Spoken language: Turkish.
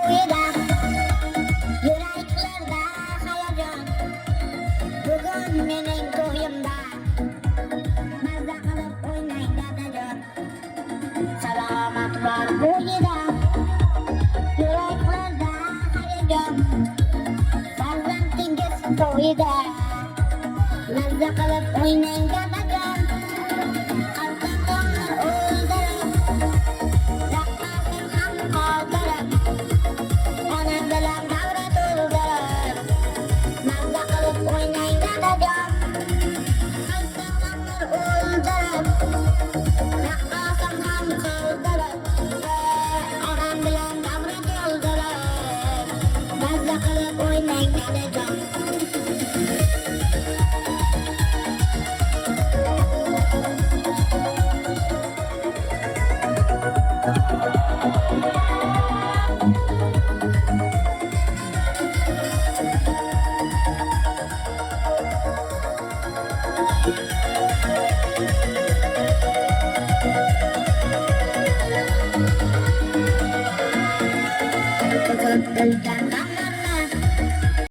to'yida, yuraklarda hayajon. Bugun mening to'yimda, mazza qilib o'ynang dadajon. Salomat bor bo'yida, yuraklarda hayajon. Farzandingiz to'yida, mazza qilib o'ynang dadajon. Qalqonlar o'ldirib, raqqosin ham qoldirib, ona bilan davra to'ldirib, mazza qilib o'ynang dadajon. Qalqonlar o'ldirib, raqqosin ham qoldirib, ona bilan davra to'ldirib, mazza qilib o'ynang dadajon. Ko'p bilgan